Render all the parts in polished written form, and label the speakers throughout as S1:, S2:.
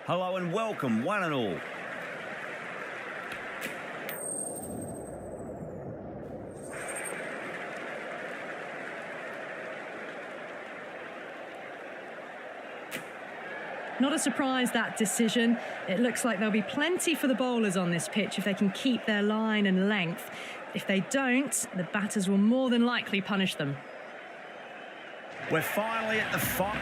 S1: Hello and welcome, one and all.
S2: Not a surprise, that decision. It looks like there'll be plenty for the bowlers on this pitch if they can keep their line and length. If they don't, the batters will more than likely punish them.
S1: We're finally at the final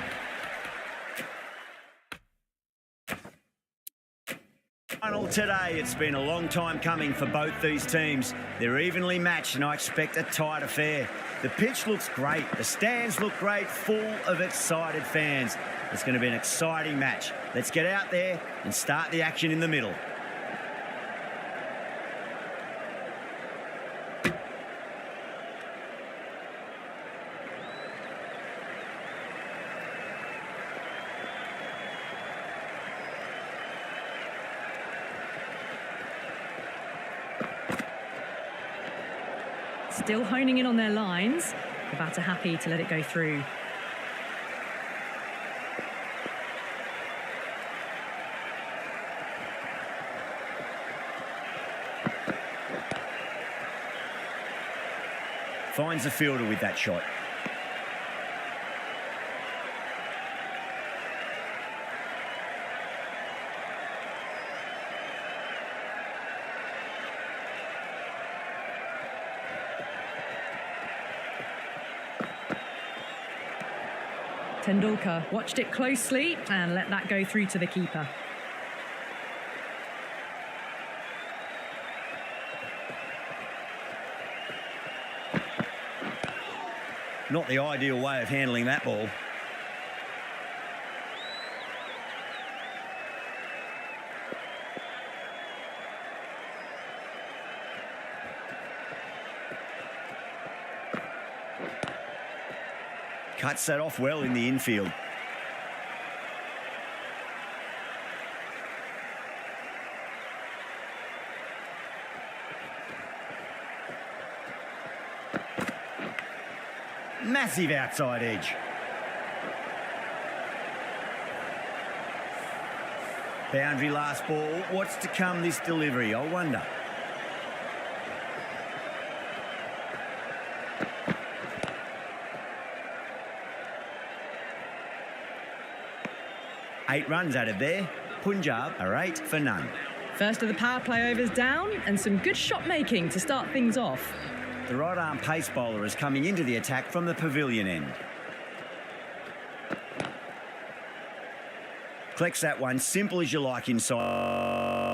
S1: today. It's been a long time coming for both these teams. They're evenly matched and I expect a tight affair. The pitch looks great. The stands look great, full of excited fans. It's going to be an exciting match. Let's get out there and start the action in the middle.
S2: Still honing in on their lines. The batter happy to let it go through.
S1: Finds the fielder with that shot.
S2: Tendulkar watched it closely and let that go through to the keeper.
S1: Not the ideal way of handling that ball. Cuts that off well in the infield. Massive outside edge. Boundary last ball. What's to come this delivery, I wonder. Eight runs out of there. Punjab are 8 for none.
S2: First of the power play overs down and some good shot making to start things off.
S1: The right-arm pace bowler is coming into the attack from the pavilion end. Collects that one, simple as you like inside.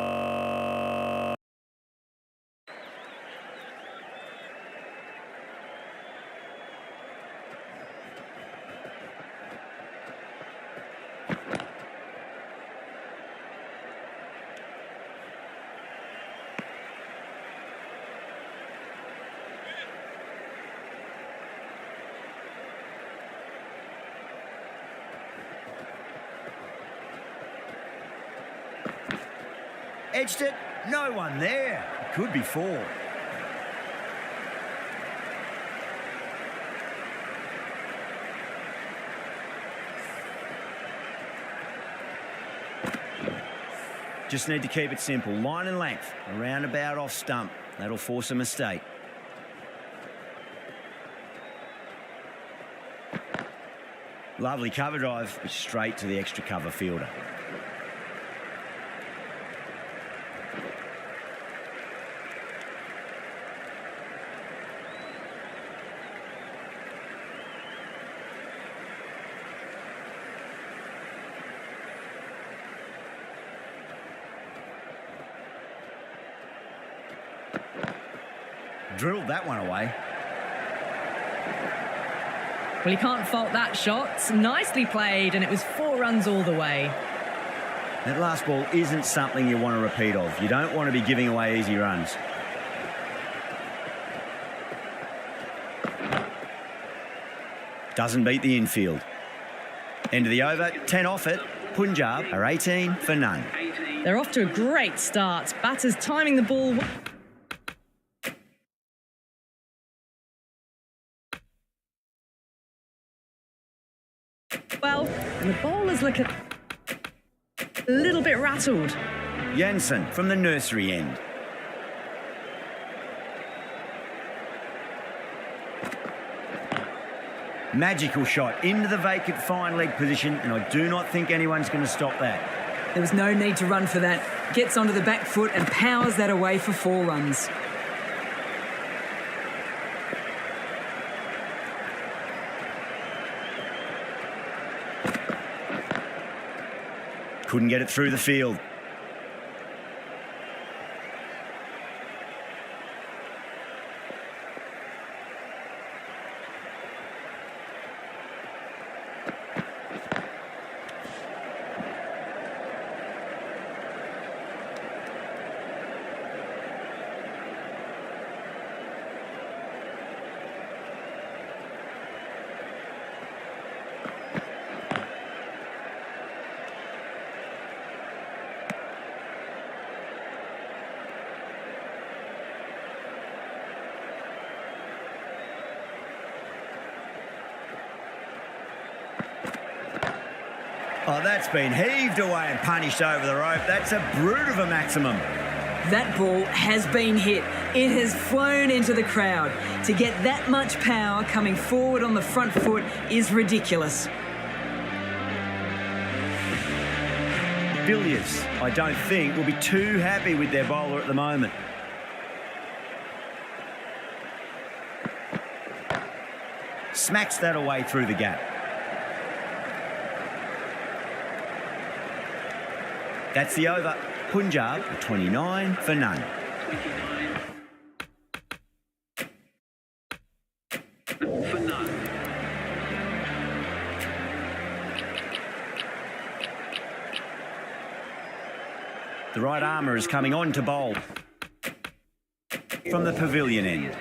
S1: Edged it, no one there. It could be 4. Just need to keep it simple. Line and length, a roundabout off stump. That'll force a mistake. Lovely cover drive, straight to the extra cover fielder. Drilled that one away.
S2: Well, you can't fault that shot. Nicely played, and it was 4 runs all the way.
S1: That last ball isn't something you want to repeat of. You don't want to be giving away easy runs. Doesn't beat the infield. End of the over, 10 off it. Punjab are 18 for none.
S2: They're off to a great start. Batters timing the ball. Well, and the bowlers look at... A little bit rattled.
S1: Jensen from the nursery end. Magical shot into the vacant fine leg position, and I do not think anyone's going to stop that.
S3: There was no need to run for that. Gets onto the back foot and powers that away for 4 runs.
S1: Couldn't get it through the field. Oh, that's been heaved away and punished over the rope. That's a brute of a maximum.
S3: That ball has been hit. It has flown into the crowd. To get that much power coming forward on the front foot is ridiculous.
S1: Villiars, I don't think, will be too happy with their bowler at the moment. Smacks that away through the gap. That's the over. Punjab, 29 for none. The right armour is coming on to bowl from the pavilion end.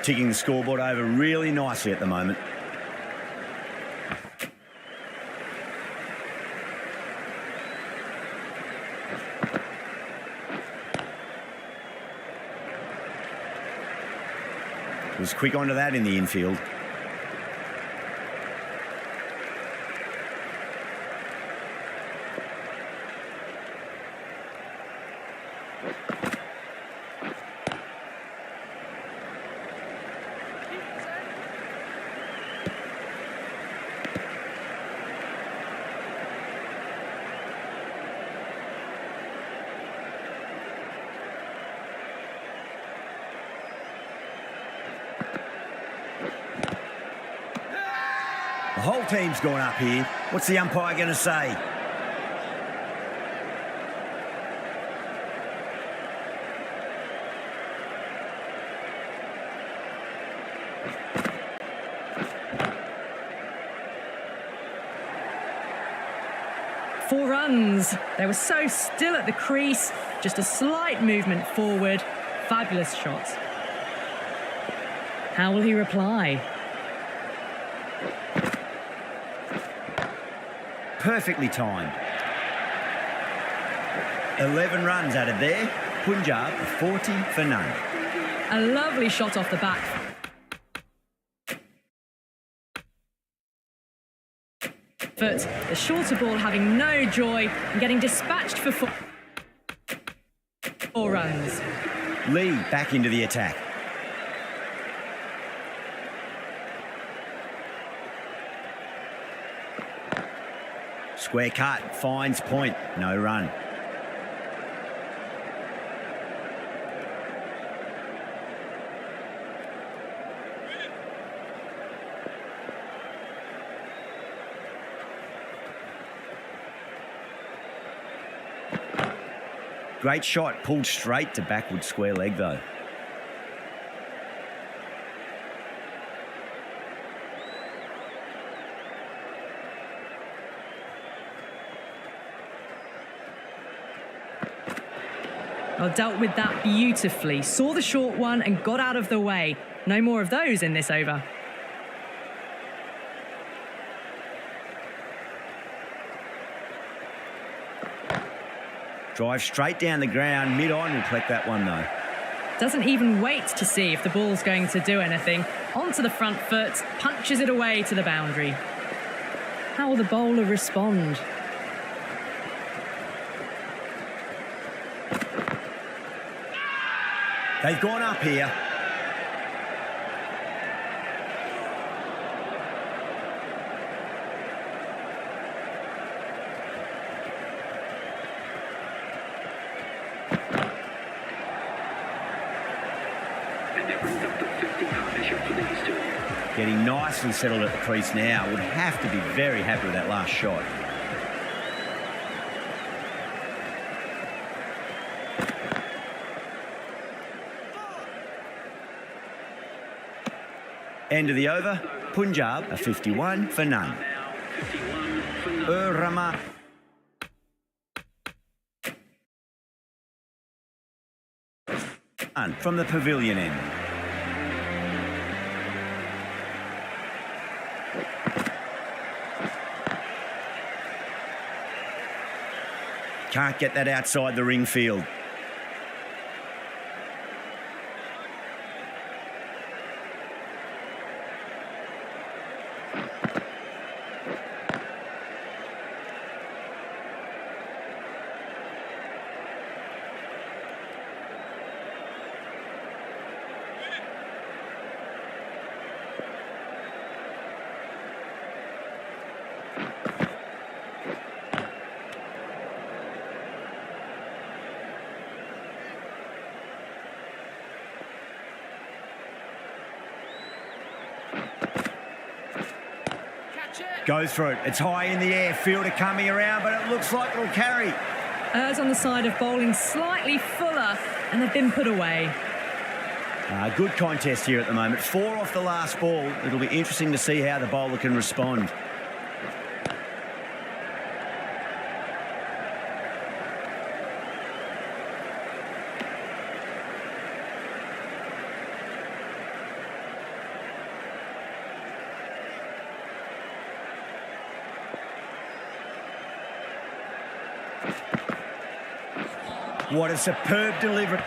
S1: Ticking the scoreboard over really nicely at the moment. Was quick onto that in the infield. The whole team's gone up here. What's the umpire going to say?
S2: Four runs. They were so still at the crease. Just a slight movement forward. Fabulous shot. How will he reply?
S1: Perfectly timed. 11 runs added there. Punjab 40 for none.
S2: A lovely shot off the back. But the shorter ball having no joy and getting dispatched for 4 runs.
S1: Lee back into the attack. Square cut, finds point, no run. Great shot, pulled straight to backward square leg though.
S2: Well, dealt with that beautifully. Saw the short one and got out of the way. No more of those in this over.
S1: Drive straight down the ground. Mid-on will collect that one, though.
S2: Doesn't even wait to see if the ball's going to do anything. Onto the front foot, punches it away to the boundary. How will the bowler respond?
S1: They've gone up here. Getting nicely settled at the crease now. Would have to be very happy with that last shot. End of the over. Punjab a 51 for none. Rama. From the pavilion end. Can't get that outside the ring field. Goes for it. It's high in the air. Fielder coming around, but it looks like it'll carry.
S2: Errs on the side of bowling slightly fuller, and they've been put away.
S1: Good contest here at the moment. 4 off the last ball. It'll be interesting to see how the bowler can respond. What a superb delivery.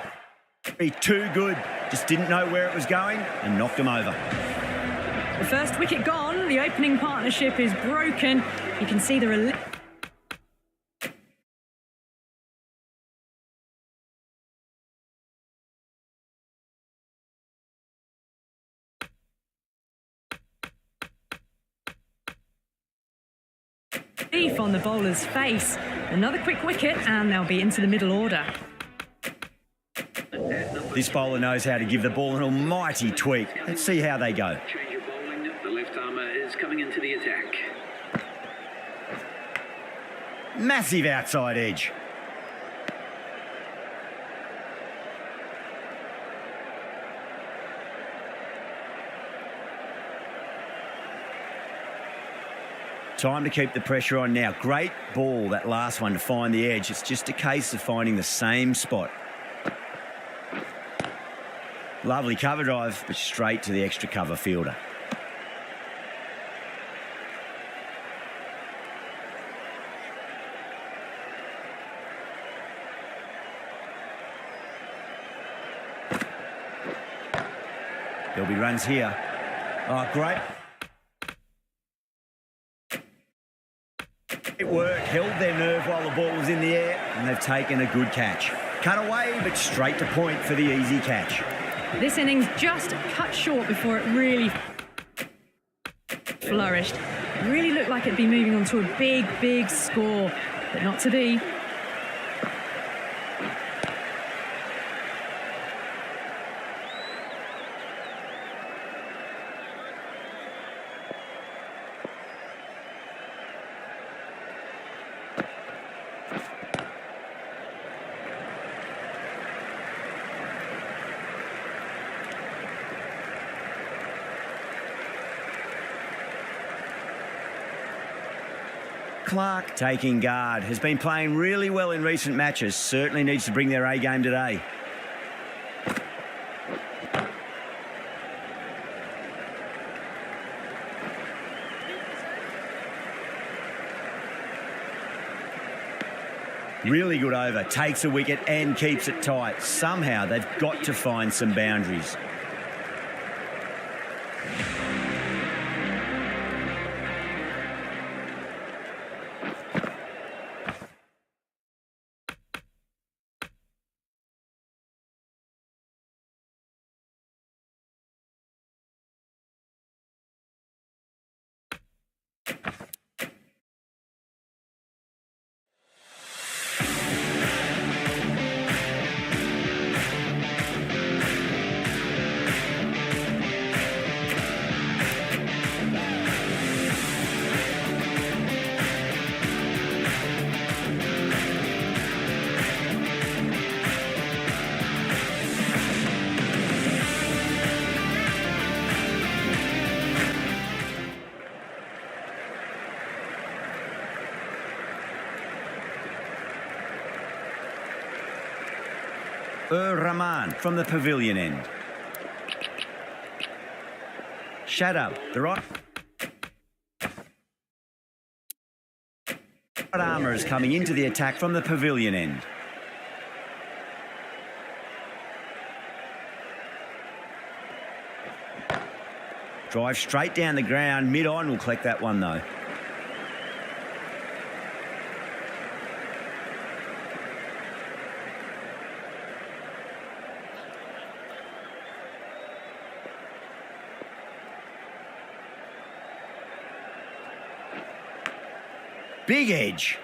S1: Too good. Just didn't know where it was going and knocked him over.
S2: The first wicket gone. The opening partnership is broken. You can see the relief. On the bowler's face. Another quick wicket and they'll be into the middle order.
S1: This bowler knows how to give the ball an almighty tweak. Let's see how they go.
S4: Change of bowling. The left armour is coming into the attack.
S1: Massive outside edge. Time to keep the pressure on now. Great ball, that last one, to find the edge. It's just a case of finding the same spot. Lovely cover drive, but straight to the extra cover fielder. There'll be runs here. Oh, great. It worked, held their nerve while the ball was in the air, and they've taken a good catch. Cut away, but straight to point for the easy catch.
S2: This innings just cut short before it really flourished. It really looked like it'd be moving on to a big, big score, but not to be.
S1: Clark taking guard. Has been playing really well in recent matches. Certainly needs to bring their A game today. Really good over, takes a wicket and keeps it tight. Somehow they've got to find some boundaries. Rahman from the pavilion end. Shadow, the right armour is coming into the attack from the pavilion end. Drive straight down the ground, mid-on will collect that one though. Big edge.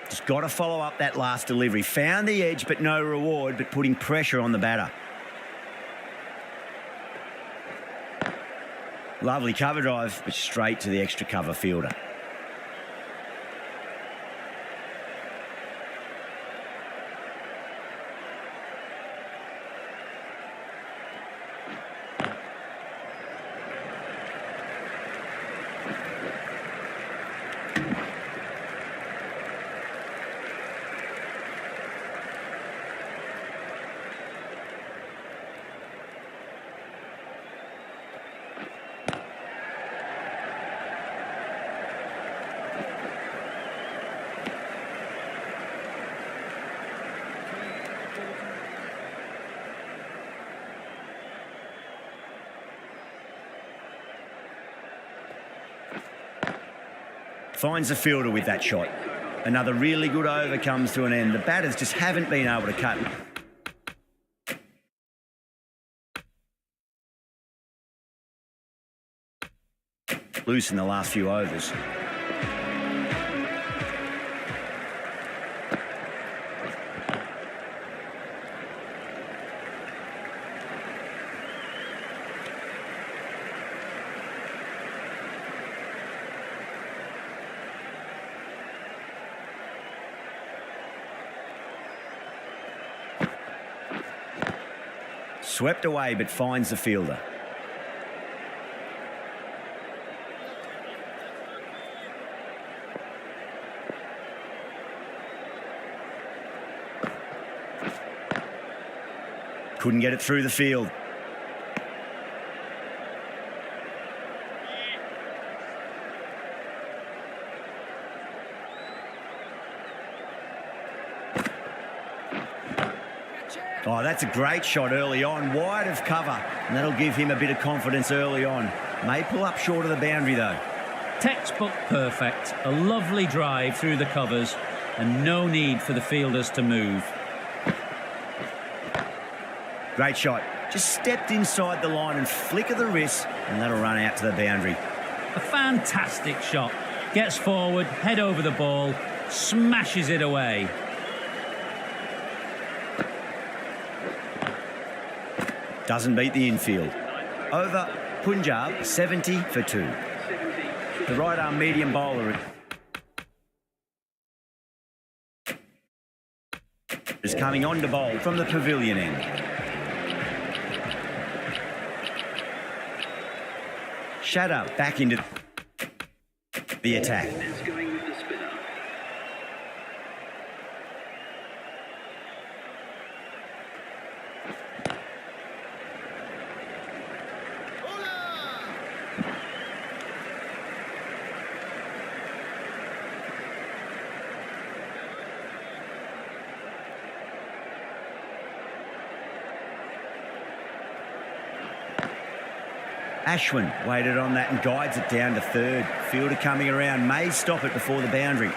S1: Just got to follow up that last delivery. Found the edge, but no reward, but putting pressure on the batter. Lovely cover drive, but straight to the extra cover fielder. Finds the fielder with that shot. Another really good over comes to an end. The batters just haven't been able to cut. Loose in the last few overs. Swept away, but finds the fielder. Couldn't get it through the field. Oh, that's a great shot early on, wide of cover, and that'll give him a bit of confidence early on. May pull up short of the boundary though.
S5: Textbook perfect, a lovely drive through the covers and no need for the fielders to move.
S1: Great shot, just stepped inside the line and flick of the wrist, and that'll run out to the boundary.
S5: A fantastic shot, gets forward, head over the ball, smashes it away.
S1: Doesn't beat the infield. Over Punjab, 70 for 2. The right arm medium bowler is coming on to bowl from the pavilion end. Shadow back into The attack.
S4: Is going with the spinner.
S1: Ashwin waited on that and guides it down to third. Fielder coming around may stop it before the boundary.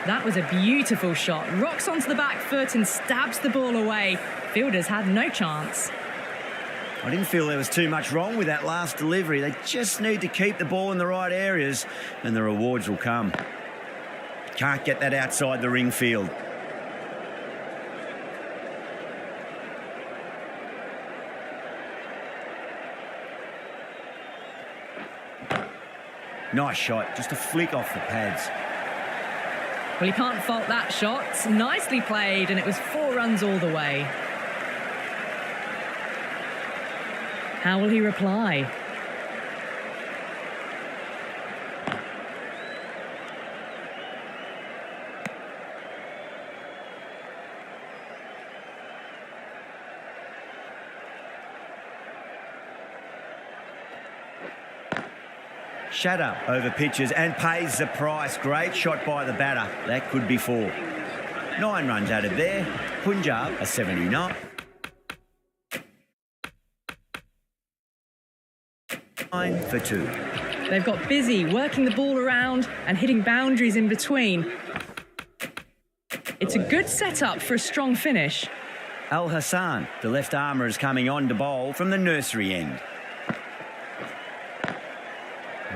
S2: That was a beautiful shot. Rocks onto the back foot and stabs the ball away. Fielders had no chance.
S1: I didn't feel there was too much wrong with that last delivery. They just need to keep the ball in the right areas and the rewards will come. Can't get that outside the ring field. Nice shot, just a flick off the pads.
S2: Well, you can't fault that shot. Nicely played, and it was 4 runs all the way. How will he reply?
S1: Shatter over pitches and pays the price. Great shot by the batter. That could be 4. 9 runs added there. Punjab a 79. 9 for 2.
S2: They've got busy working the ball around and hitting boundaries in between. It's a good setup for a strong finish.
S1: Al Hassan, the left armour, is coming on to bowl from the nursery end.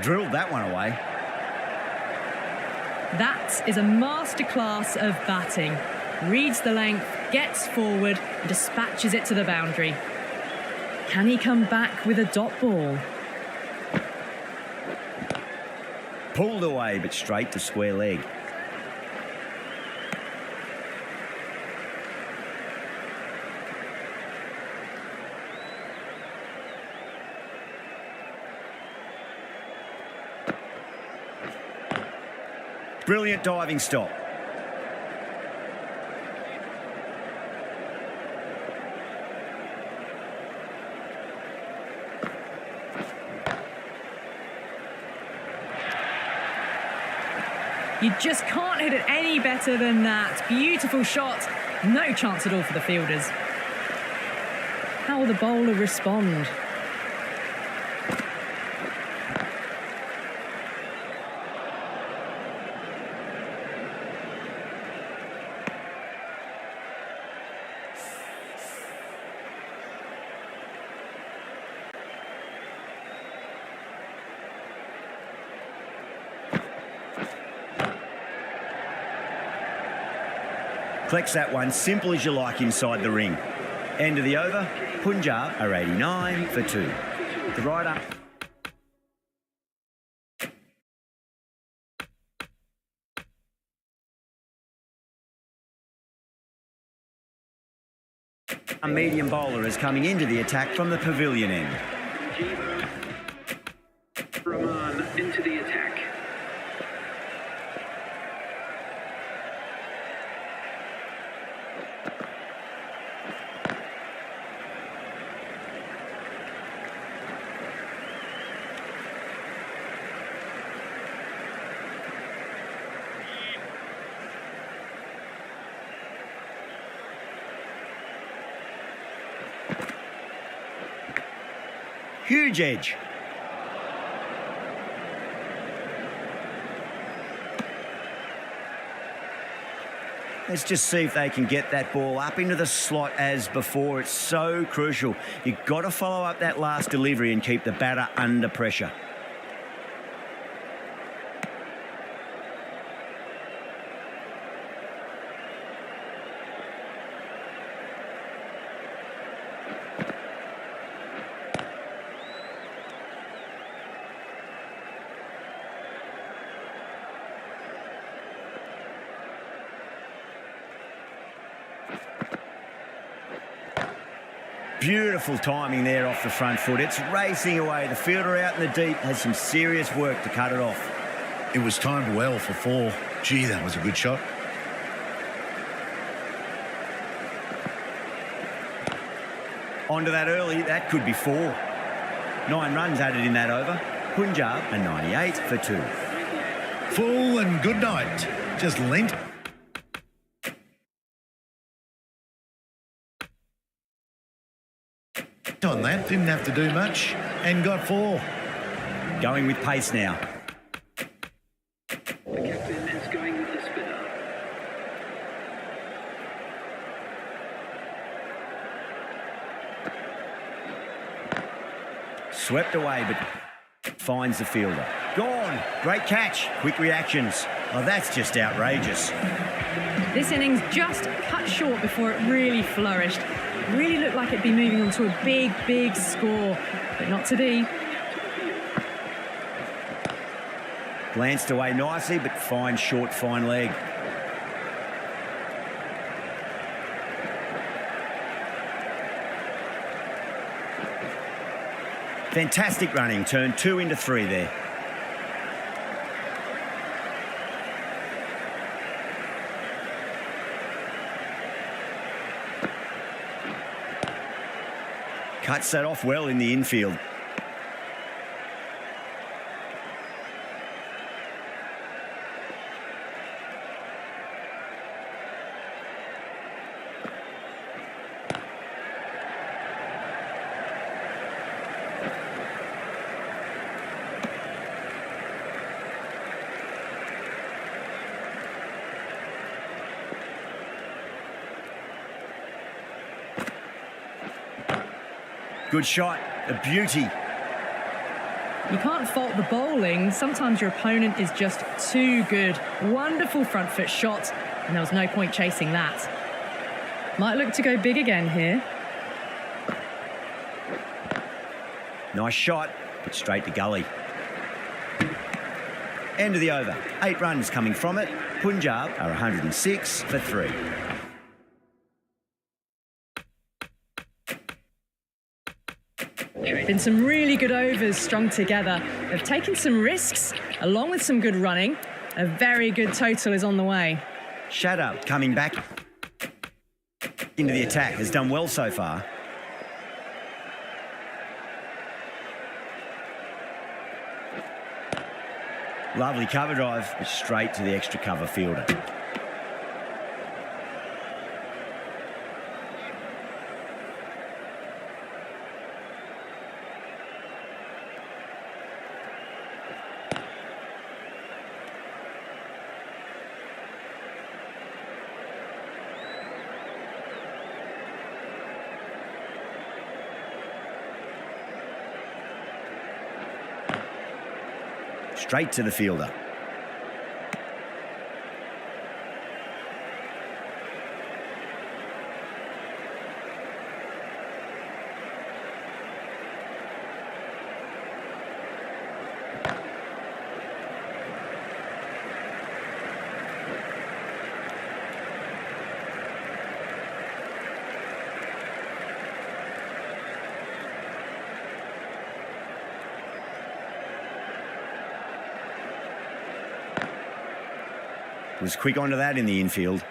S1: Drilled that one away.
S2: That is a masterclass of batting. Reads the length, gets forward and dispatches it to the boundary. Can he come back with a dot ball?
S1: Pulled away but straight to square leg. Brilliant diving stop.
S2: You just can't hit it any better than that. Beautiful shot. No chance at all for the fielders. How will the bowler respond?
S1: Collects that one, simple as you like inside the ring. End of the over, Punjab are 89 for 2. The rider. A medium bowler is coming into the attack from the pavilion end.
S4: Rahman into the attack.
S1: Huge edge. Let's just see if they can get that ball up into the slot as before. It's so crucial. You've got to follow up that last delivery and keep the batter under pressure. Beautiful timing there off the front foot. It's racing away. The fielder out in the deep has some serious work to cut it off.
S6: It was timed well for 4. Gee, that was a good shot.
S1: Onto that early, that could be 4. 9 runs added in that over. Punjab a 98 for 2.
S6: Full and good night. Just lent. On that, didn't have to do much and got 4.
S1: Going with pace now.
S4: The captain is going with the spinner.
S1: Swept away, but finds the fielder. Gone. Great catch. Quick reactions. Oh, that's just outrageous.
S2: This innings just cut short before it really flourished. Really looked like it'd be moving on to a big, big score, but not to be.
S1: Glanced away nicely, but fine short, fine leg. Fantastic running. Turned 2 into 3 there. Cuts that off well in the infield. Good shot, a beauty.
S2: You can't fault the bowling. Sometimes your opponent is just too good. Wonderful front foot shot, and there was no point chasing that. Might look to go big again here.
S1: Nice shot, but straight to gully. End of the over. 8 runs coming from it. Punjab are 106 for 3.
S2: Been some really good overs strung together. They've taken some risks, along with some good running. A very good total is on the way.
S1: Shadow coming back into the attack. Has done well so far. Lovely cover drive, but straight to the extra cover fielder. Straight to the fielder. Was quick onto that in the infield.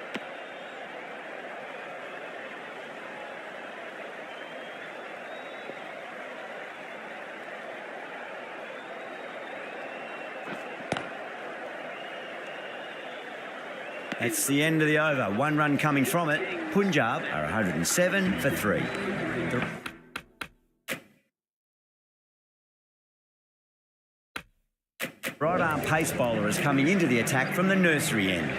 S1: That's the end of the over. 1 run coming from it. Punjab are 107 for 3. Right arm pace bowler is coming into the attack from the nursery end.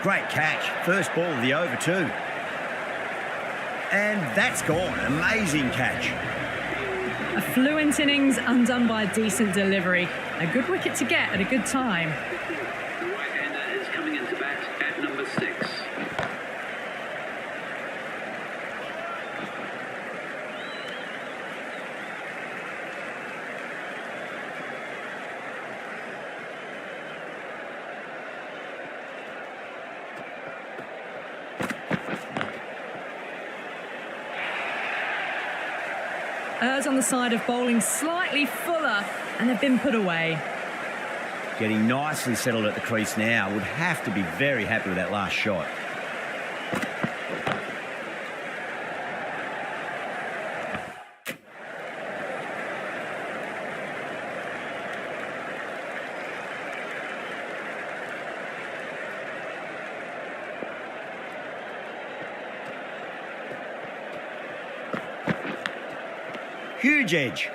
S1: Great catch. First ball of the over too. And that's gone. Amazing catch.
S2: A fluent innings undone by a decent delivery. A good wicket to get at a good time.
S4: The right-hander is coming into bat at number 6.
S2: Errs on the side of bowling slightly fuller, and they've been put away.
S1: Getting nicely settled at the crease now. Would have to be very happy with that last shot. Huge edge.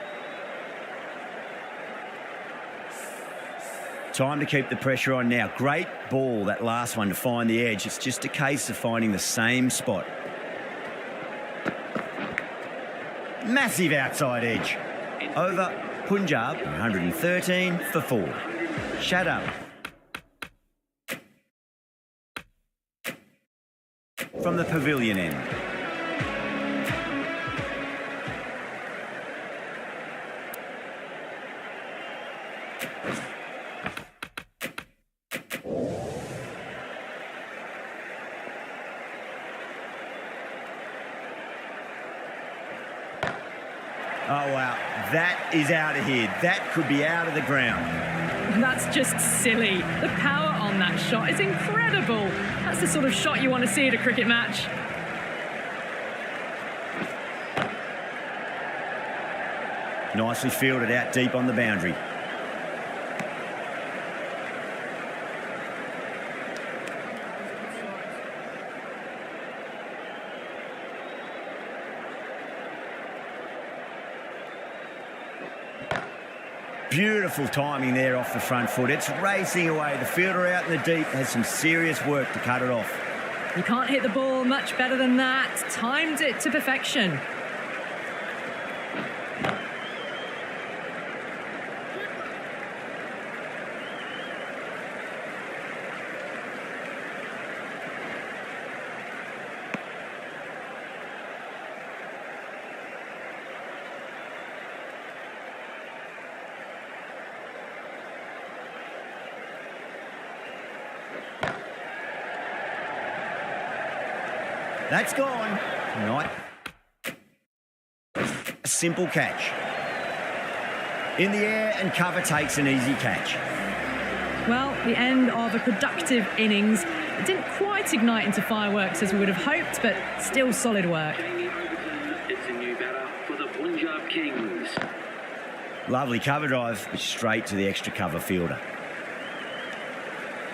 S1: Time to keep the pressure on now. Great ball, that last one, to find the edge. It's just a case of finding the same spot. Massive outside edge. Over Punjab, 113 for 4. Shut up. From the pavilion end. Oh, wow. That is out of here. That could be out of the ground.
S2: That's just silly. The power on that shot is incredible. That's the sort of shot you want to see at a cricket match.
S1: Nicely fielded out deep on the boundary. Beautiful timing there off the front foot. It's racing away. The fielder out in the deep has some serious work to cut it off.
S2: You can't hit the ball much better than that. Timed it to perfection.
S1: That's gone. Right. A simple catch. In the air and cover takes an easy catch.
S2: Well, the end of a productive innings. It didn't quite ignite into fireworks as we would have hoped, but still solid work.
S4: It's a new batter for the Punjab Kings.
S1: Lovely cover drive, straight to the extra cover fielder.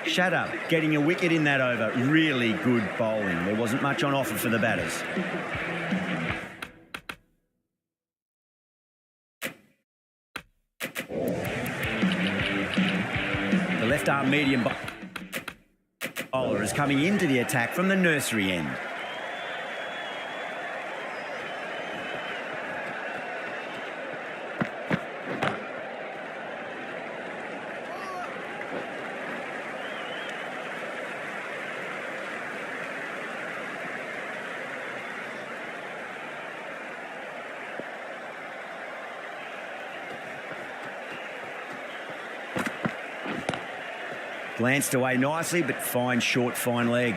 S1: Shut up, getting a wicket in that over. Really good bowling. There wasn't much on offer for the batters. The left-arm medium bowler is coming into the attack from the nursery end. Glanced away nicely, but fine short, fine leg.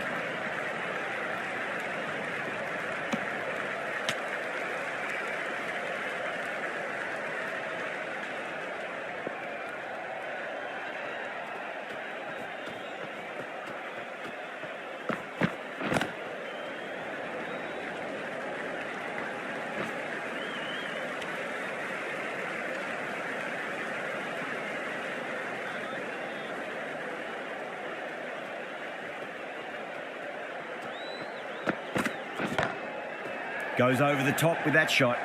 S1: Goes over the top with that shot.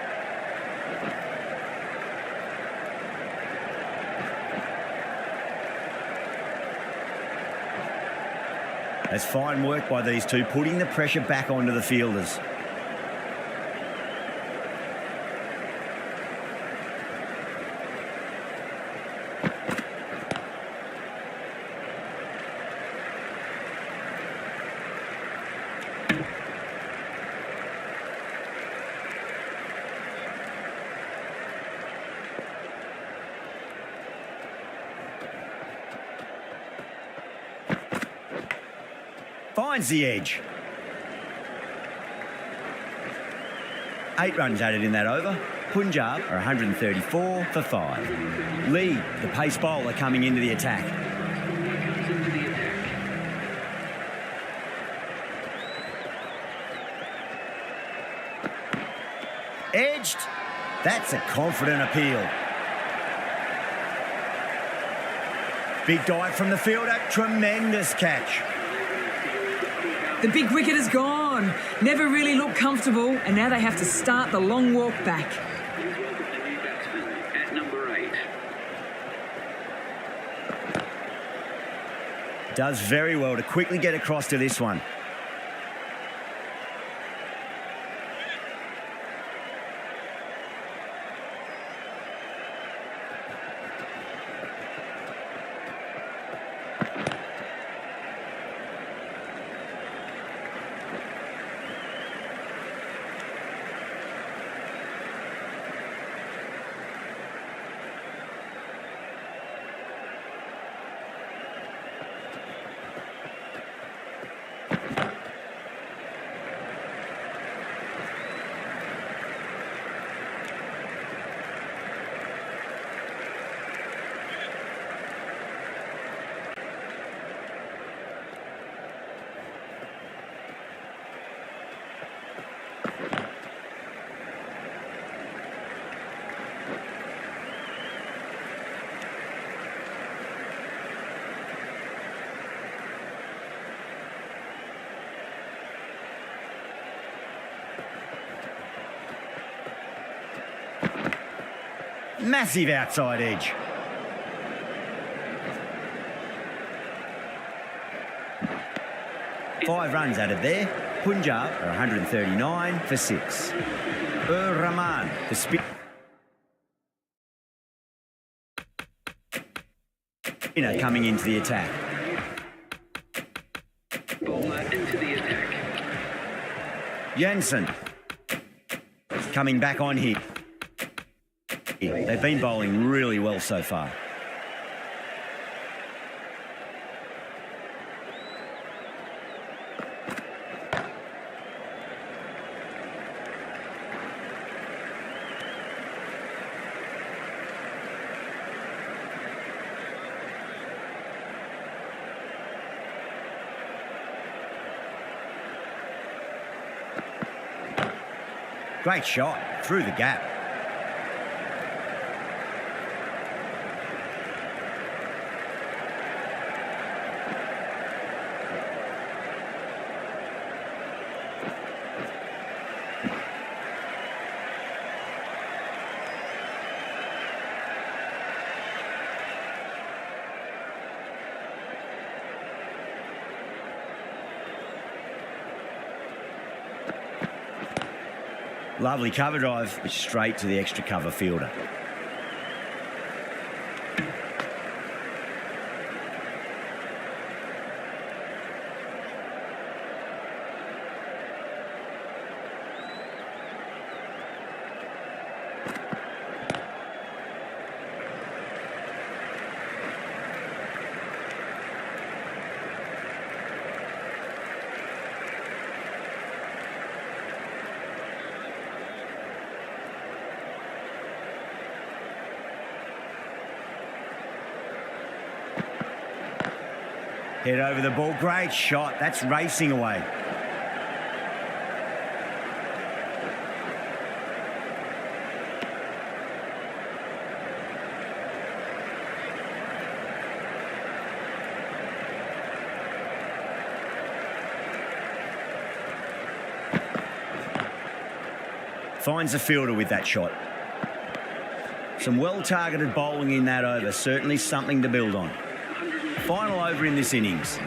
S1: That's fine work by these two, putting the pressure back onto the fielders. Finds the edge. 8 runs added in that over. Punjab are 134 for 5. Lee, the pace bowler, coming into the attack.
S4: Into the attack.
S1: Edged. That's a confident appeal. Big dive from the fielder. Tremendous catch.
S3: The big wicket is gone. Never really looked comfortable, and now they have to start the long walk back.
S4: Please welcome the new batsman at number 8.
S1: Does very well to quickly get across to this one. Massive outside edge. Five runs added there. Punjab are 139 for 6. Rahman, the spinner coming into the attack.
S4: Bowler into the attack.
S1: Jensen coming back on here. They've been bowling really well so far. Great shot through the gap. Lovely cover drive, but straight to the extra cover fielder. Head over the ball. Great shot. That's racing away. Finds the fielder with that shot. Some well-targeted bowling in that over. Certainly something to build on. Final over in this innings.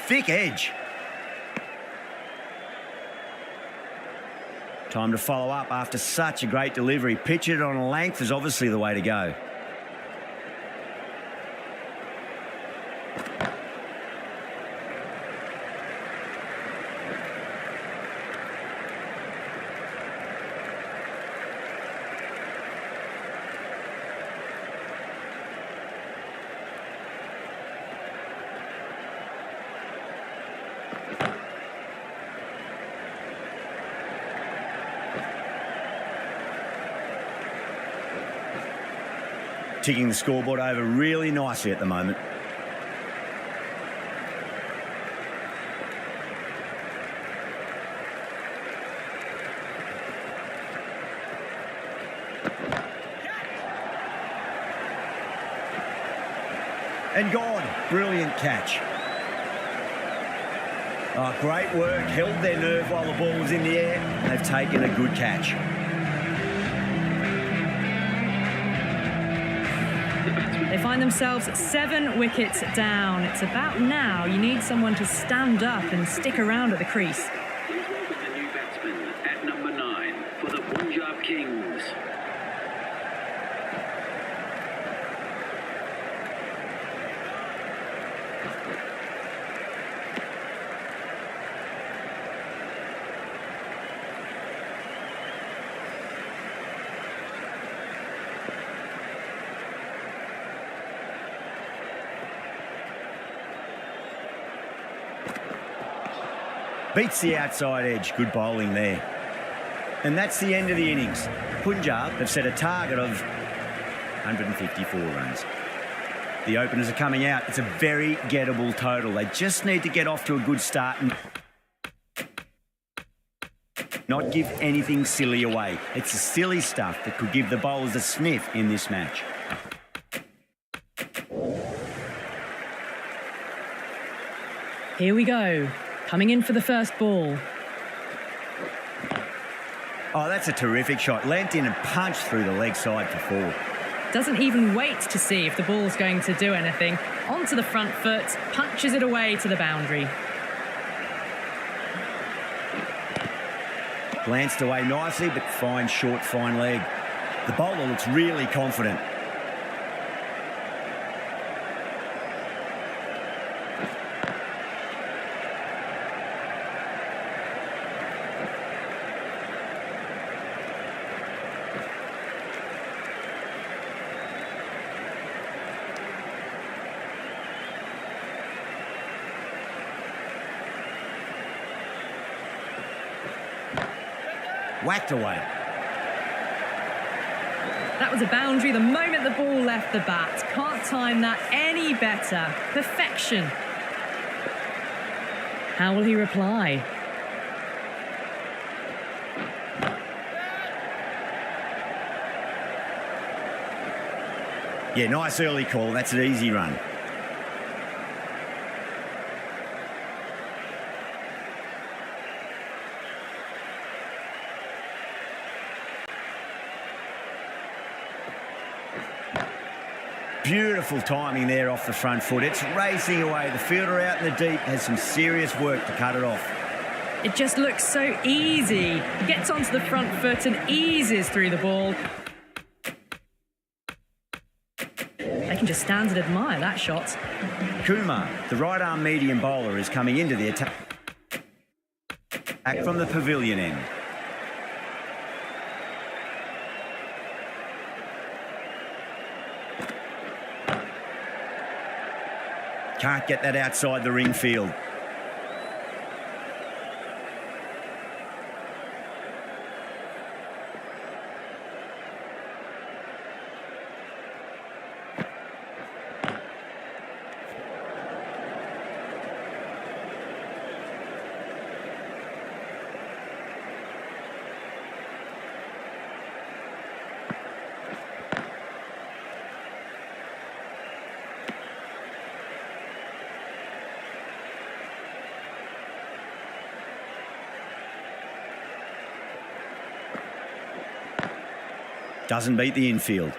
S1: Thick edge. Time to follow up after such a great delivery. Pitch it on a length is obviously the way to go. Ticking the scoreboard over really nicely at the moment. And gone. Brilliant catch. Oh, great work. Held their nerve while the ball was in the air. They've taken a good catch.
S2: They find themselves 7 wickets down. It's about now you need someone to stand up and stick around at the crease.
S4: Please welcome the new batsman at number 9 for the Punjab Kings.
S1: Beats the outside edge. Good bowling there. And that's the end of the innings. Punjab have set a target of 154 runs. The openers are coming out. It's a very gettable total. They just need to get off to a good start and not give anything silly away. It's the silly stuff that could give the bowlers a sniff in this match.
S2: Here we go. Coming in for the first ball.
S1: Oh, that's a terrific shot. Leant in and punched through the leg side for 4.
S2: Doesn't even wait to see if the ball's going to do anything. Onto the front foot, punches it away to the boundary.
S1: Glanced away nicely, but fine short, fine leg. The bowler looks really confident. Whacked away.
S2: That was a boundary the moment the ball left the bat. Can't time that any better. Perfection. How will he reply?
S1: Yeah, nice early call. That's an easy run. Beautiful timing there off the front foot. It's racing away. The fielder out in the deep has some serious work to cut it off.
S2: It just looks so easy. He gets onto the front foot and eases through the ball. They can just stand and admire that shot.
S1: Kumar, the right-arm medium bowler, is coming into the attack from the pavilion end. Can't get that outside the ring field. Doesn't beat the infield.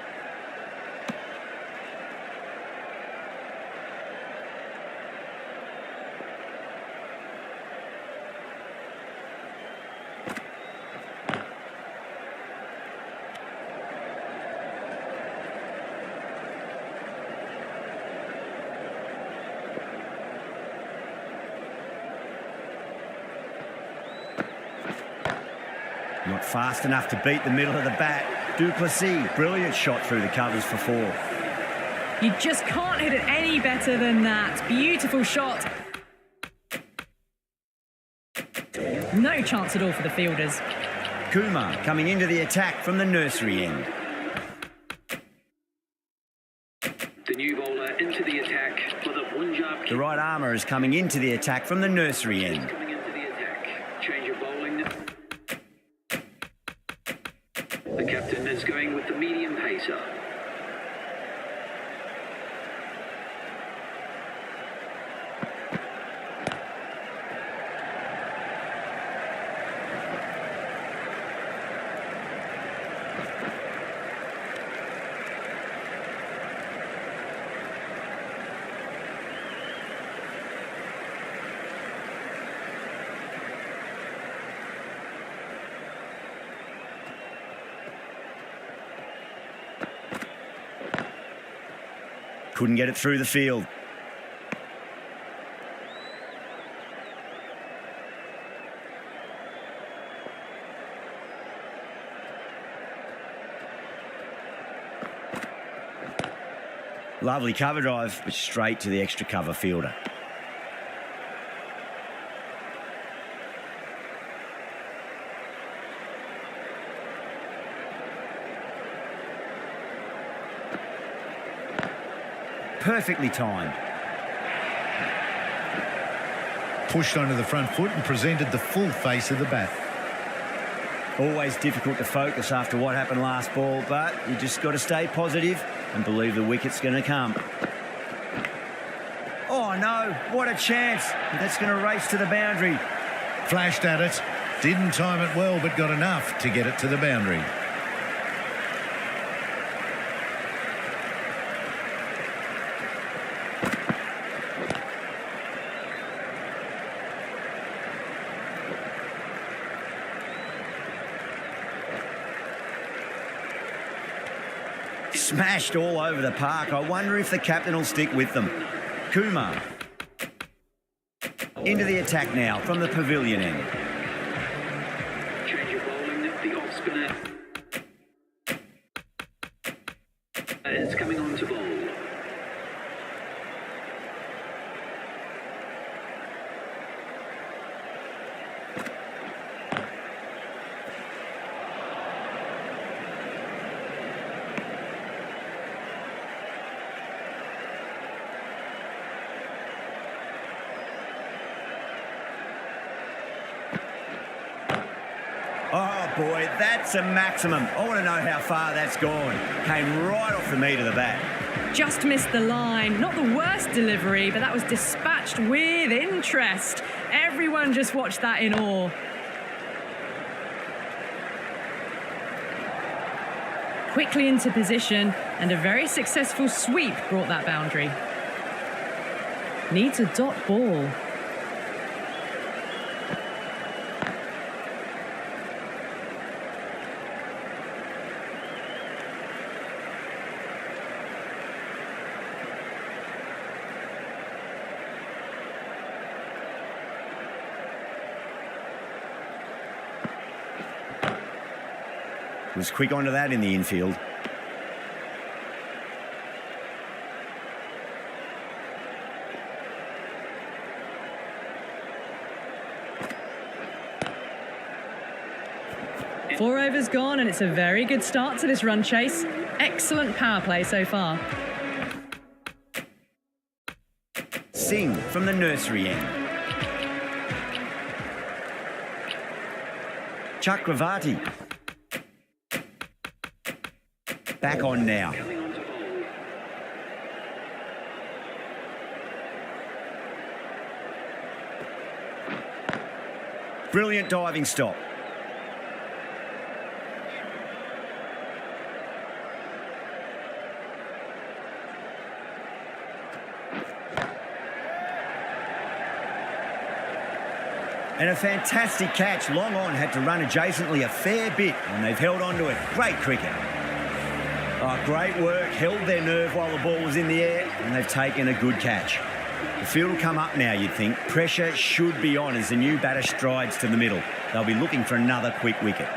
S1: Not fast enough to beat the middle of the bat. Duplessis, brilliant shot through the covers for 4.
S2: You just can't hit it any better than that. Beautiful shot. No chance at all for the fielders.
S1: Kumar coming into the attack from the nursery end.
S4: The new bowler into the attack for the Punjab.
S1: The right armour is coming into the attack from the nursery
S4: He's
S1: end.
S4: coming into the attack. Change of bowling. The captain is going with the medium pacer.
S1: Couldn't get it through the field. Lovely cover drive, but straight to the extra cover fielder. Perfectly timed.
S6: Pushed onto the front foot and presented the full face of the bat.
S1: Always difficult to focus after what happened last ball, but you just got to stay positive and believe the wicket's going to come. Oh no, what a chance. That's going to race to the boundary.
S6: Flashed at it. Didn't time it well, but got enough to get it to the boundary.
S1: Smashed all over the park. I wonder if the captain will stick with them. Kumar. Into the attack now from the pavilion end.
S4: Change of bowling. The off spinner is coming on to bowl.
S1: Oh boy, that's a maximum. I want to know how far that's gone. Came right off the meat of the bat.
S2: Just missed the line. Not the worst delivery, but that was dispatched with interest. Everyone just watched that in awe. Quickly into position, and a very successful sweep brought that boundary. Needs a dot ball.
S1: Was quick onto that in the infield.
S2: Four overs gone, and it's a very good start to this run chase. Excellent power play so far.
S1: Singh from the nursery end. Chakravarti. Back on now.
S4: Coming on to bowl.
S1: Brilliant diving stop. And a fantastic catch. Long on had to run adjacently a fair bit, and they've held on to it. Great cricket. Oh, great work. Held their nerve while the ball was in the air, and they've taken a good catch. The field will come up now, you'd think. Pressure should be on as the new batter strides to the middle. They'll be looking for another quick wicket.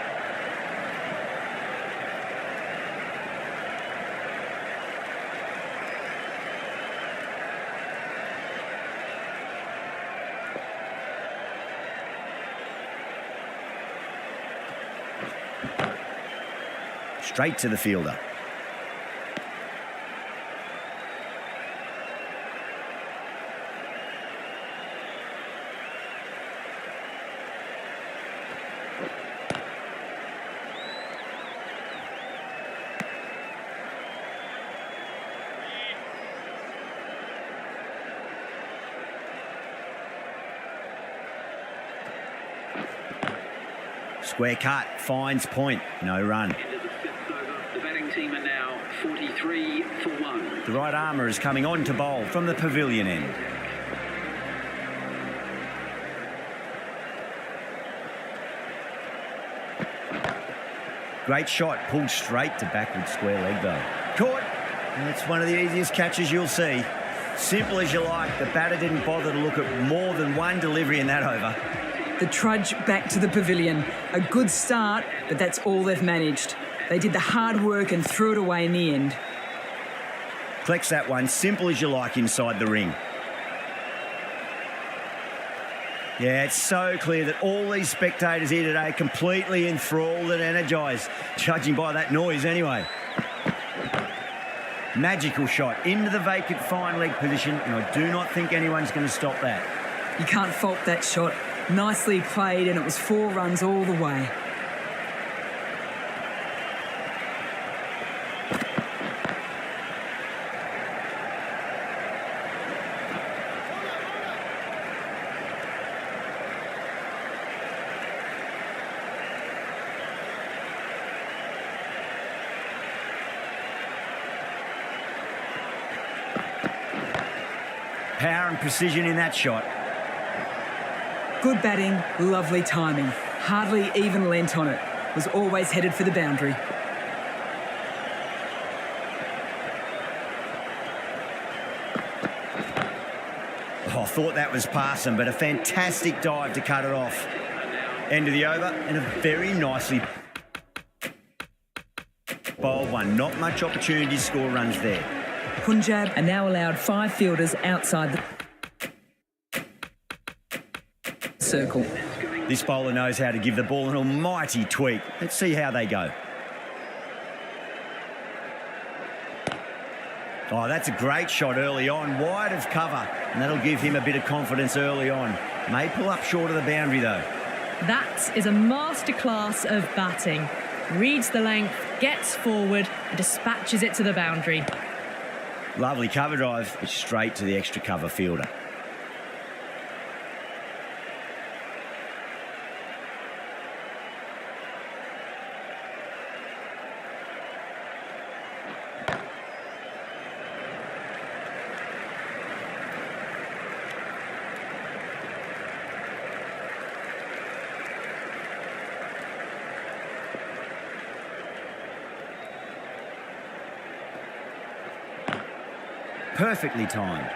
S1: Straight to the fielder. Square cut, finds point, no run.
S4: Into the fifth over. The batting team are now 43 for 1.
S1: The right armour is coming on to bowl from the pavilion end. Great shot, pulled straight to backward square leg though. Caught, and it's one of the easiest catches you'll see. Simple as you like, the batter didn't bother to look at more than one delivery in that over.
S3: The trudge back to the pavilion. A good start, but that's all they've managed. They did the hard work and threw it away in the end.
S1: Collects that one, simple as you like, inside the ring. Yeah, it's so clear that all these spectators here today are completely enthralled and energised, judging by that noise anyway. Magical shot into the vacant fine leg position, and I do not think anyone's going to stop that.
S3: You can't fault that shot. Nicely played, and it was 4 runs all the way.
S1: Power and precision in that shot.
S3: Good batting, lovely timing. Hardly even lent on it. Was always headed for the boundary.
S1: Oh, I thought that was passing, but a fantastic dive to cut it off. End of the over, and a very nicely bowled one. Not much opportunity to score runs there.
S3: Punjab are now allowed 5 fielders outside the circle.
S1: This bowler knows how to give the ball an almighty tweak. Let's see how they go. Oh, that's a great shot early on, wide of cover, and that'll give him a bit of confidence early on. May pull up short of the boundary though.
S2: That is a masterclass of batting. Reads the length, gets forward, and dispatches it to the boundary.
S1: Lovely cover drive, but straight to the extra cover fielder. Perfectly timed.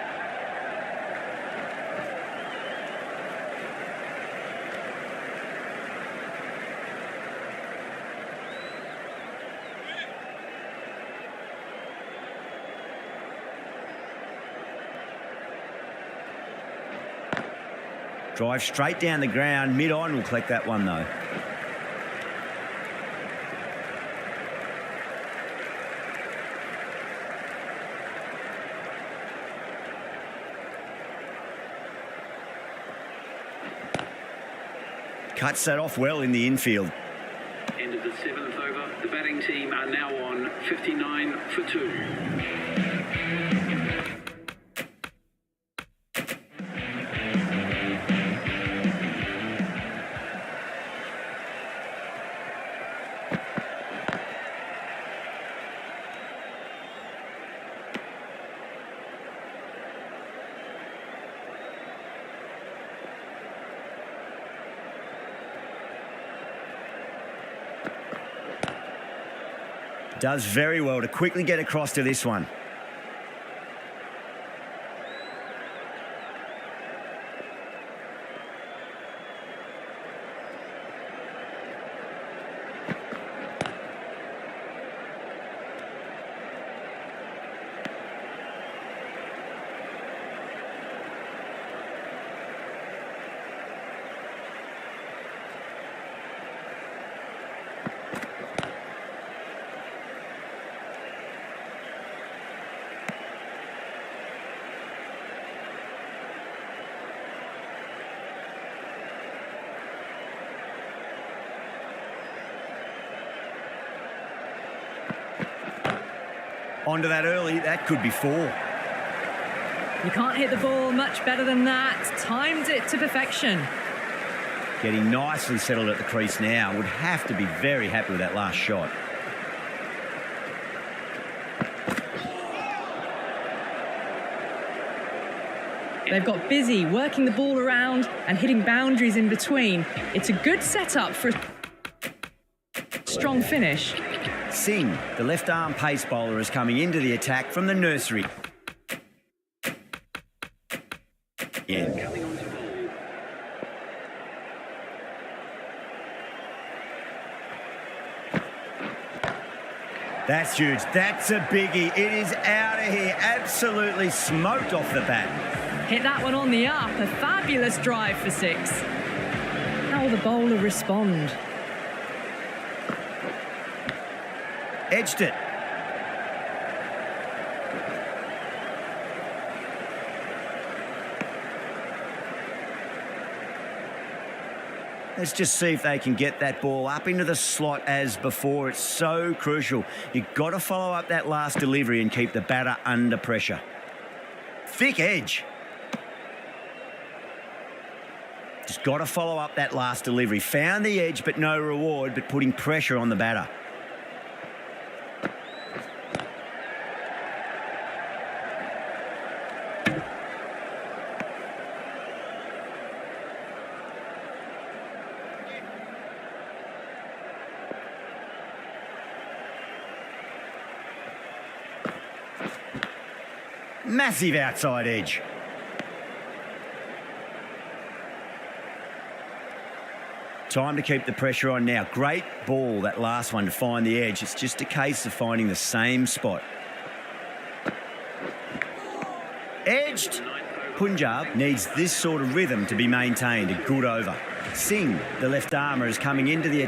S1: Drive straight down the ground, mid-on will collect that one though. Cuts that off well in the infield.
S4: End of the 7th over. The batting team are now on 59 for 2.
S1: Does very well to quickly get across to this one. Onto that early, that could be 4.
S2: You can't hit the ball much better than that. Timed it to perfection.
S1: Getting nicely settled at the crease now. Would have to be very happy with that last shot.
S2: They've got busy working the ball around and hitting boundaries in between. It's a good setup for a strong finish.
S1: Singh, the left-arm pace bowler, is coming into the attack from the nursery. Yeah.
S4: Coming on to bowl.
S1: That's huge. That's a biggie. It is out of here. Absolutely smoked off the bat.
S2: Hit that one on the up. A fabulous drive for 6. How will the bowler respond?
S1: Edged it. Let's just see if they can get that ball up into the slot as before. It's so crucial. You've got to follow up that last delivery and keep the batter under pressure. Thick edge. Just got to follow up that last delivery. Found the edge, but no reward, but putting pressure on the batter. Massive outside edge. Time to keep the pressure on now. Great ball, that last one, to find the edge. It's just a case of finding the same spot. Edged. Punjab needs this sort of rhythm to be maintained. A good over. Singh, the left armour, is coming into the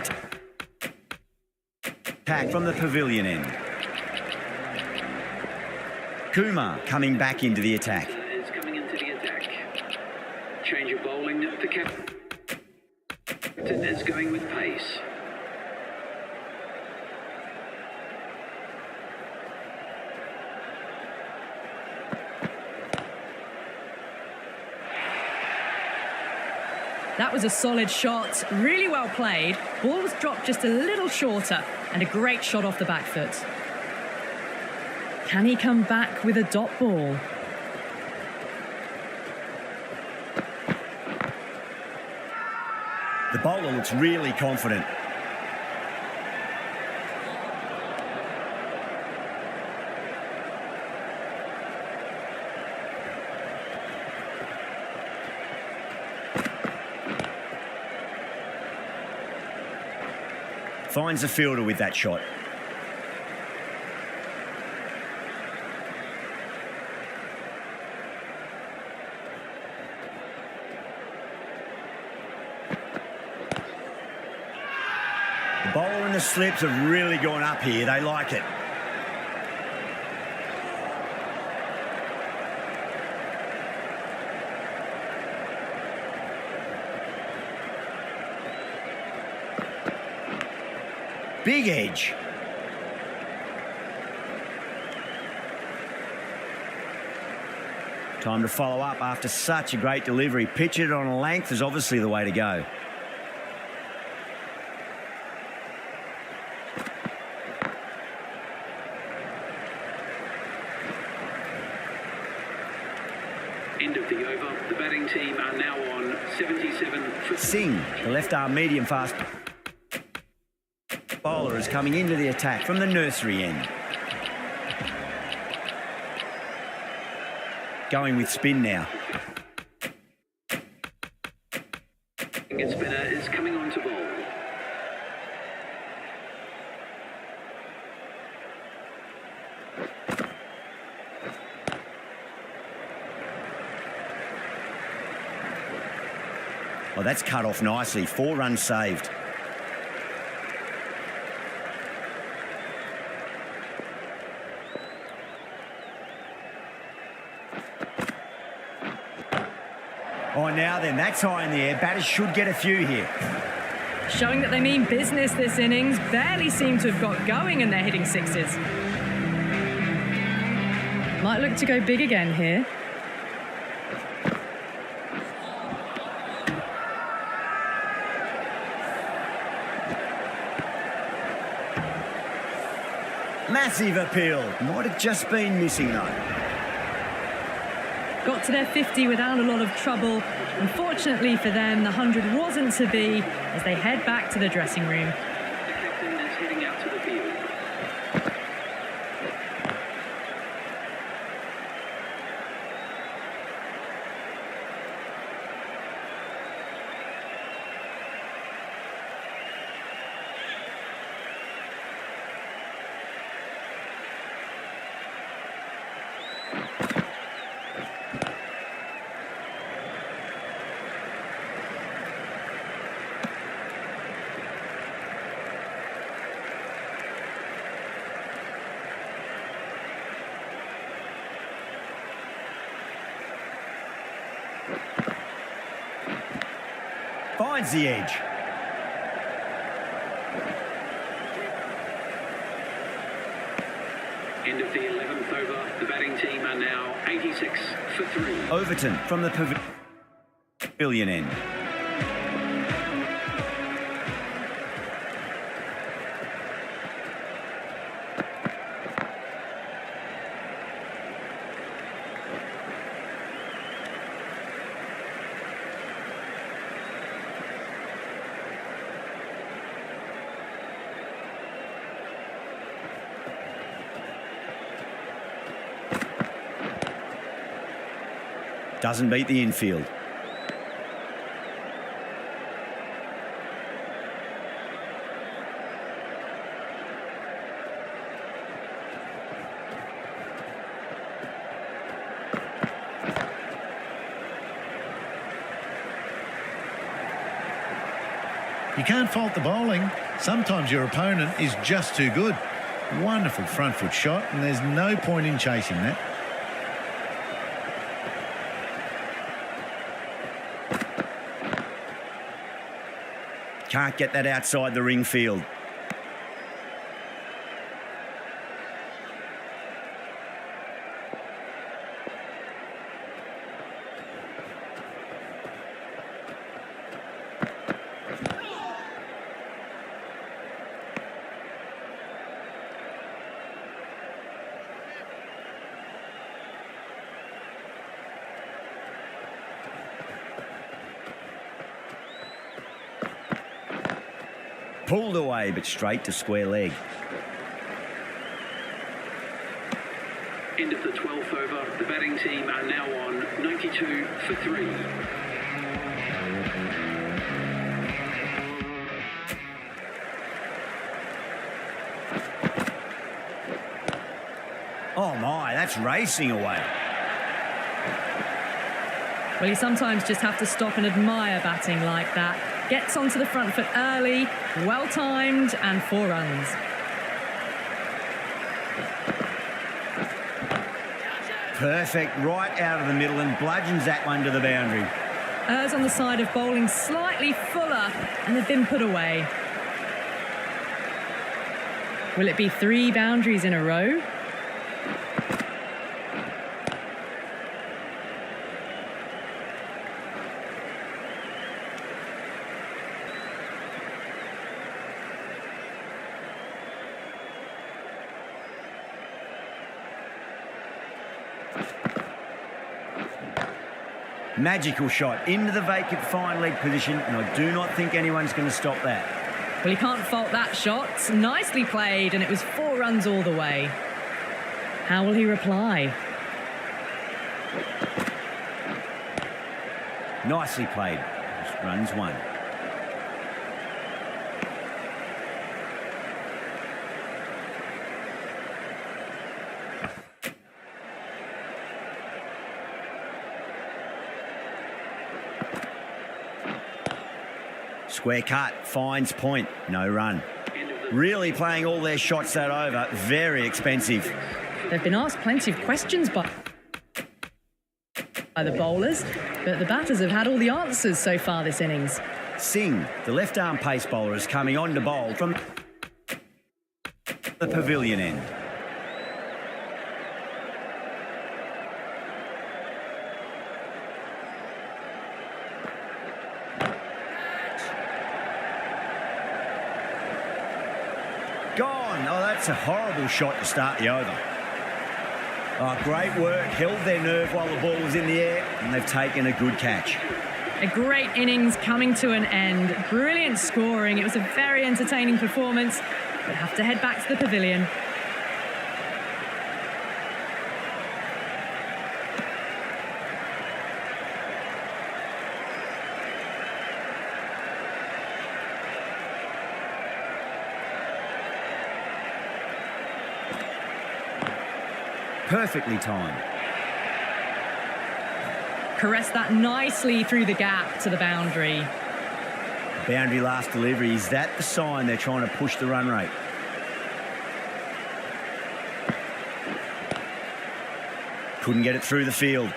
S1: attack from the pavilion end. Kumar coming back into the attack.
S4: Is coming into the attack. Change of bowling. The captain is going with pace.
S2: That was a solid shot, really well played. Ball was dropped just a little shorter and a great shot off the back foot. Can he come back with a dot ball?
S1: The bowler looks really confident. Finds the fielder with that shot. The bowler and the slips have really gone up here. They like it. Big edge. Time to follow up after such a great delivery. Pitch it on a length is obviously the way to go.
S4: End of the over. The batting team are now on 77 for...
S1: Singh, the left arm medium fast bowler, is coming into the attack from the nursery end. Going with spin now.
S4: Its spinner is coming on to bowl.
S1: Oh, that's cut off nicely. 4 runs saved. Oh, now then, that's high in the air. Batters should get a few here.
S2: Showing that they mean business this innings. Barely seem to have got going and they're hitting 6s. Might look to go big again here.
S1: Massive appeal. Might have just been missing though.
S2: Got to their 50 without a lot of trouble. Unfortunately for them, the 100 wasn't to be as they head back to the dressing room.
S4: The captain is heading out to the field.
S1: Finds the edge.
S4: End of the 11th over. The batting team are now 86 for 3.
S1: Overton from the pavilion end. Doesn't beat the infield.
S6: You can't fault the bowling. Sometimes your opponent is just too good. Wonderful front foot shot, and there's no point in chasing that.
S1: Can't get that outside the ring field. Pulled away, but straight to square leg.
S4: End of the 12th over. The batting team are now on 92 for 3.
S1: Oh my, that's racing away.
S2: Well, you sometimes just have to stop and admire batting like that. Gets onto the front foot early, well-timed, and 4 runs.
S1: Perfect, right out of the middle and bludgeons that one to the boundary.
S2: Errs on the side of bowling slightly fuller, and they've been put away. Will it be 3 boundaries in a row?
S1: Magical shot into the vacant fine leg position, and I do not think anyone's going to stop that.
S2: Well, he can't fault that shot. Nicely played, and it was 4 runs all the way. How will he reply?
S1: Nicely played. Just runs 1. Square cut, finds point, no run. Really playing all their shots that over, very expensive.
S2: They've been asked plenty of questions by the bowlers, but the batters have had all the answers so far this innings.
S1: Singh, the left-arm pace bowler, is coming on to bowl from the pavilion end. Gone. Oh, that's a horrible shot to start the over. Oh, great work. Held their nerve while the ball was in the air, and they've taken a good catch.
S2: A great innings coming to an end. Brilliant scoring. It was a very entertaining performance. But have to head back to the pavilion.
S1: Perfectly timed.
S2: Caressed that nicely through the gap to the boundary.
S1: Boundary last delivery. Is that the sign they're trying to push the run rate? Couldn't get it through the field.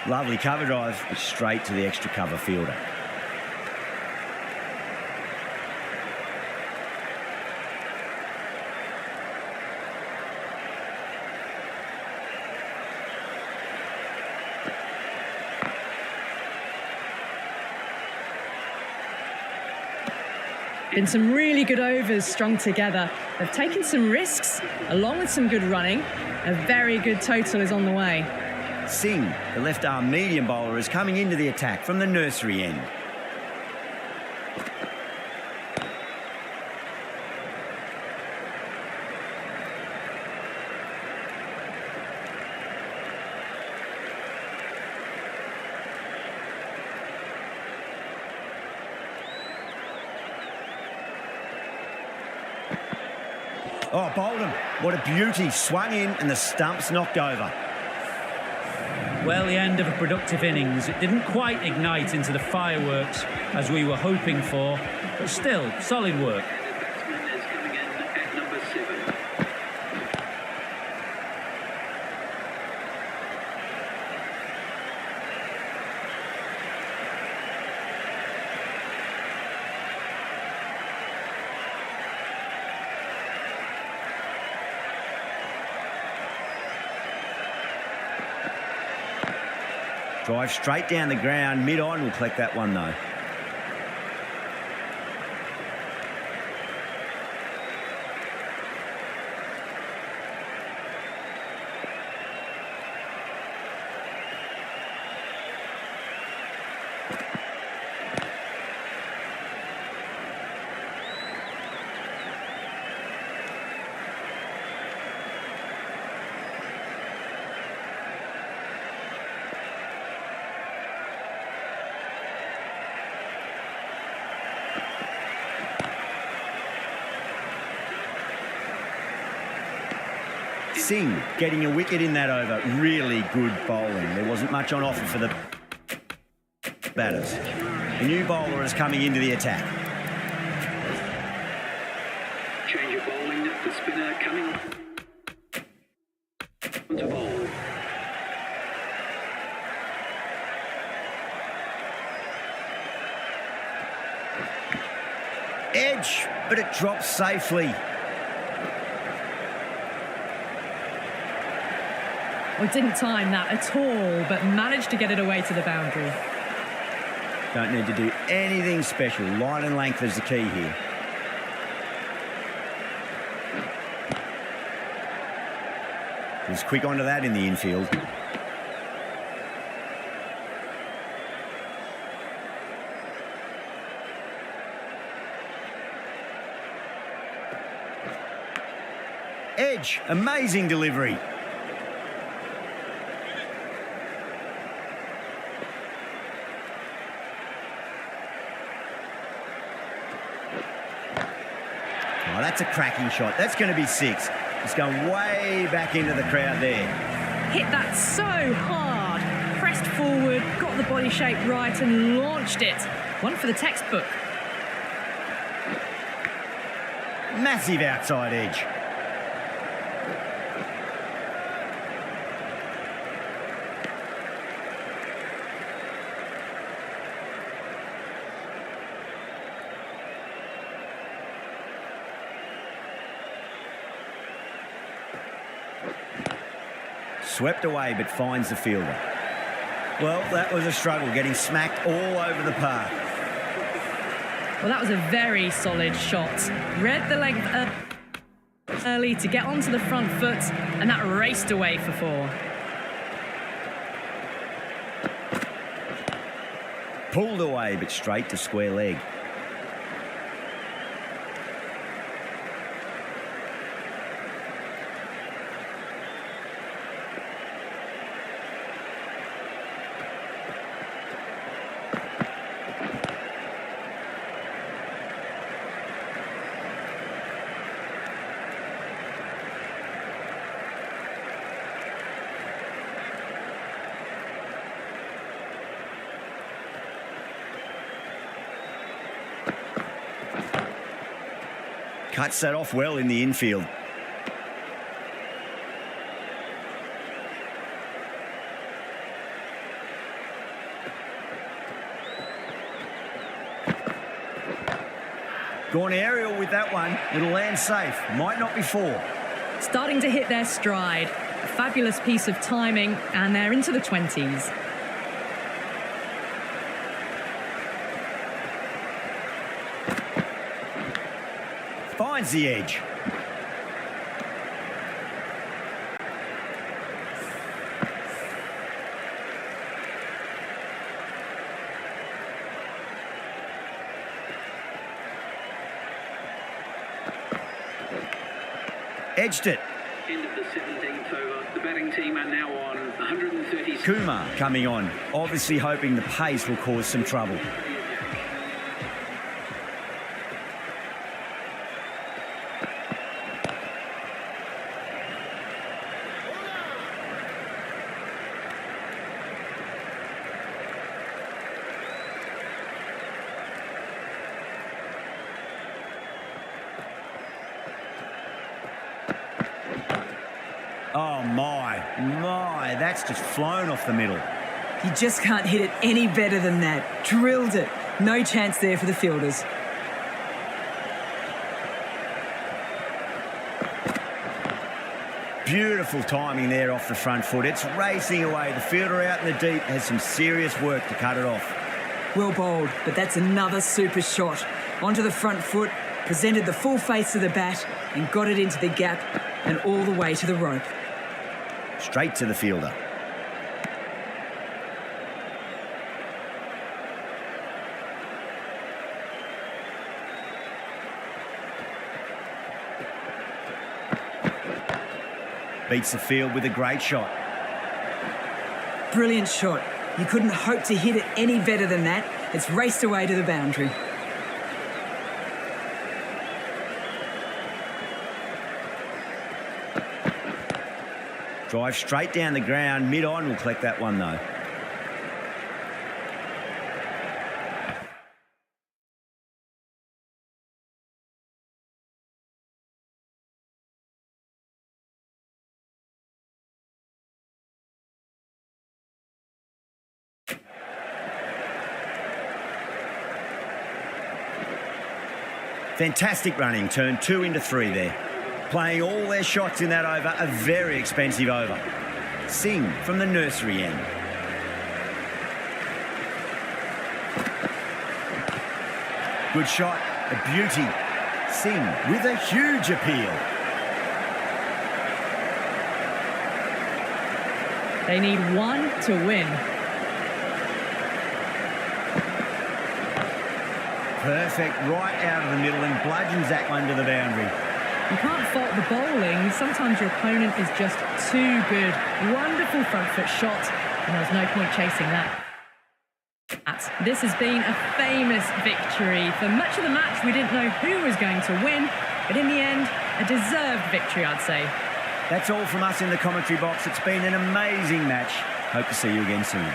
S1: Lovely cover drive, straight to the extra cover fielder.
S2: Been some really good overs strung together. They've taken some risks, along with some good running. A very good total is on the way.
S1: Singh, the left-arm medium bowler, is coming into the attack from the nursery end. Oh, bowled him. What a beauty. Swung in and the stump's knocked over.
S5: Well, the end of a productive innings. It didn't quite ignite into the fireworks as we were hoping for, but still, solid work.
S4: The batsman is coming in at number 7.
S1: Drive straight down the ground. Mid-on will collect that one, though. Singh getting a wicket in that over. Really good bowling. There wasn't much on offer for the batters. The new bowler is coming into the attack.
S4: Change of bowling. The spinner coming on to bowl.
S1: Edge, but it drops safely.
S2: We didn't time that at all, but managed to get it away to the boundary.
S1: Don't need to do anything special. Line and length is the key here. He's quick onto that in the infield. Edge, amazing delivery. Oh, that's a cracking shot. That's going to be 6. It's going way back into the crowd there.
S2: Hit that so hard. Pressed forward, got the body shape right and launched it. One for the textbook.
S1: Massive outside edge. Swept away, but finds the fielder. Well, that was a struggle, getting smacked all over the park.
S2: Well, that was a very solid shot. Read the length early to get onto the front foot, and that raced away for 4.
S1: Pulled away, but straight to square leg. Cuts that off well in the infield. Gone aerial with that one. It'll land safe. Might not be 4.
S2: Starting to hit their stride. A fabulous piece of timing, and they're into the 20s.
S1: Finds the edge. Edged it.
S4: End of the 17th over. The batting team are now on 130.
S1: Kumar coming on, obviously hoping the pace will cause some trouble. Oh, my, that's just flown off the middle.
S3: You just can't hit it any better than that. Drilled it. No chance there for the fielders.
S1: Beautiful timing there off the front foot. It's racing away. The fielder out in the deep has some serious work to cut it off.
S3: Well bowled, but that's another super shot. Onto the front foot, presented the full face of the bat and got it into the gap and all the way to the rope.
S1: Straight to the fielder. Beats the field with a great shot.
S3: Brilliant shot. You couldn't hope to hit it any better than that. It's raced away to the boundary.
S1: Drive straight down the ground. Mid-on will collect that one, though. Fantastic running. Turn 2 into 3 there. Playing all their shots in that over, a very expensive over. Singh from the nursery end. Good shot, a beauty. Singh with a huge appeal.
S2: They need 1 to win.
S1: Perfect, right out of the middle and bludgeons that one to the boundary.
S2: You can't fault the bowling. Sometimes your opponent is just too good. Wonderful front foot shot, and there's no point chasing that. This has been a famous victory. For much of the match, we didn't know who was going to win, but in the end, a deserved victory, I'd say.
S1: That's all from us in the commentary box. It's been an amazing match. Hope to see you again soon.